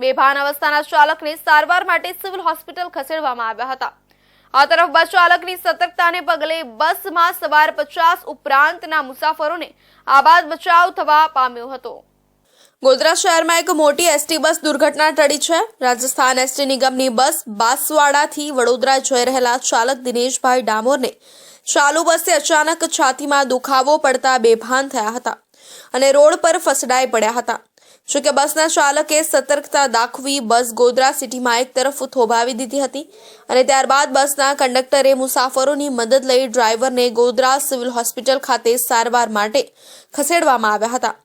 બેભાન અवस्थાના ચાલકને સારવાર માટે સિવિલ હોસ્પિટલ ખસેડવામાં આવ્યા હતા। આ તરફ બસ ચાલકની સતર્કતાને પગલે બસમાં સવાર 50 ઉપરાંતના મુસાફરોને આબાદ બચાવ થવા પામ્યો હતો। ગોધરા શહેરમાં એક મોટી એસટી બસ દુર્ઘટના ટળી છે। રાજસ્થાન એસટી નિગમની બસ બાંસવાડાથી વડોદરા જઈ રહેલા ચાલક દિનેશભાઈ ડામોરને ચાલુ બસે અચાનક છાતીમાં દુખાવો પડતા બેભાન થયા હતા અને રોડ પર ફસડાઈ પડ્યા હતા। જોકે બસના ચાલકે સતર્કતા દાખવી બસ ગોધરા સિટીમાં એક તરફ થોભાવી દીધી હતી અને ત્યારબાદ બસના કંડક્ટરે મુસાફરોની મદદ લઈ ડ્રાઈવરને ગોધરા સિવિલ હોસ્પિટલ ખાતે સારવાર માટે ખસેડવામાં આવ્યા હતા।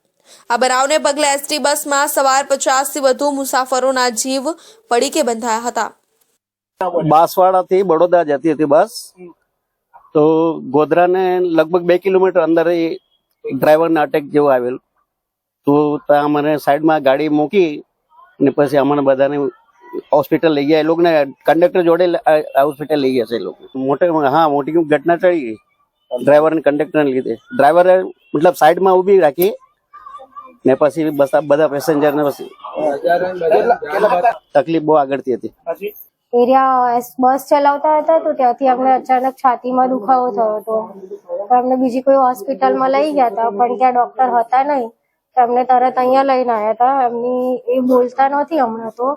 આ બનાવને પગલે એસટી બસમાં સવાર 50થી વધુ મુસાફરોના જીવ પડીકે બંધાયા હતા। બાંસવાડાથી બड़ौदा જતી હતી બસ, તો ગોધરાને લગભગ 2 કિલોમીટર અંદર ડ્રાઈવરને અટેક જેવો આવેલ, તો ત્યાં મને સાઈડમાં ગાડી મૂકી અને પછી અમને બધાને હોસ્પિટલ લઈ ગયા। એ લોકોને કંડક્ટર જોડે હોસ્પિટલ લઈ ગયા છે એ લોકો। મોટી ઘટના ટળી ગઈ ડ્રાઈવર અને કંડક્ટરને લીધે। ડ્રાઈવરે મતલબ સાઈડમાં ઊભી રાખી ને પછી બધા પેસેન્જરને પછી તકલીફ બહુ આગળથી હતી। બસ ચલાવતા હતા તો ત્યાંથી અમને અચાનક છાતીમાં દુખાવો થયો હતો, તો અમને બીજી કોઈ હોસ્પિટલમાં લઈ ગયા હતા, પણ ત્યાં ડોક્ટર હતા નહીં, તો અમને તરત અહીંયા લઈને આવ્યા હતા। એમની એ બોલતા નથી હમણાં તો,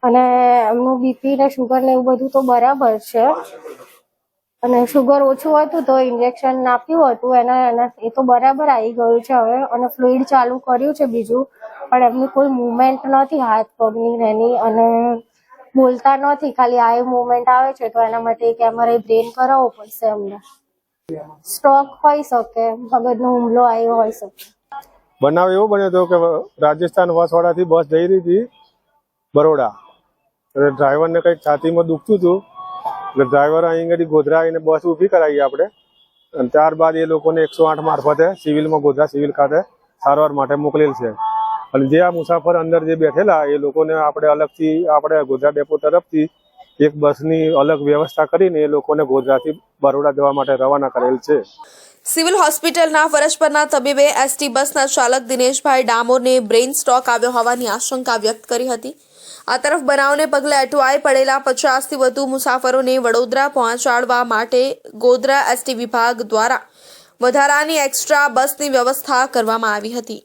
અને એમનું બીપી ને શુગર ને એવું બધું તો બરાબર છે, અને શુગર ઓછું હતું તો ઇન્જેક્શન આપ્યું હતું એના એ તો બરાબર આવી ગયું છે હવે, અને ફ્લુઇડ ચાલુ કર્યું છે બીજું, પણ એમની કોઈ મુવમેન્ટ નથી હાથ પગની એની, અને બોલતા નથી, ખાલી આઈ મુવમેન્ટ આવે છે, તો એના માટે એક MRI બ્રેન કરાવવો પડશે અમને। સ્ટ્રોક હોઈ શકે, મગજનો હુમલો આવ્યો હોઈ શકે। બનાવ એવો બન્યો હતો કે રાજસ્થાન વાસવાડાથી બસ જઈ રહી હતી બરોડા, ડ્રાઈવરને કંઈક છાતીમાં દુખતું હતું, એટલે ડ્રાઈવર અહીં ગોધરા આવીને બસ ઊભી કરાવી આપણે, અને ત્યારબાદ એ લોકોને 108 મારફતે સિવિલમાં ગોધરા સિવિલ ખાતે સારવાર માટે મોકલેલ છે। અને જે આ મુસાફર અંદર જે બેઠેલા એ લોકોને આપણે અલગથી આપણે ગોધરા ડેપો તરફથી એક બસની અલગ વ્યવસ્થા કરીને એ લોકોને ગોધરાથી બરોડા જવા માટે રવાના કરેલ છે। સિવિલ હોસ્પિટલના ફરજ પરના તબીબે એસટી બસના ચાલક દિનેશભાઈ ડામોરને બ્રેઇન સ્ટ્રોક આવ્યો હોવાની આશંકા વ્યક્ત કરી હતી। આ તરફ બનાવને પગલે અટવાઈ પડેલા 50થી વધુ મુસાફરોને વડોદરા પહોંચાડવા માટે ગોધરા એસટી વિભાગ દ્વારા વધારાની એક્સ્ટ્રા બસની વ્યવસ્થા કરવામાં આવી હતી।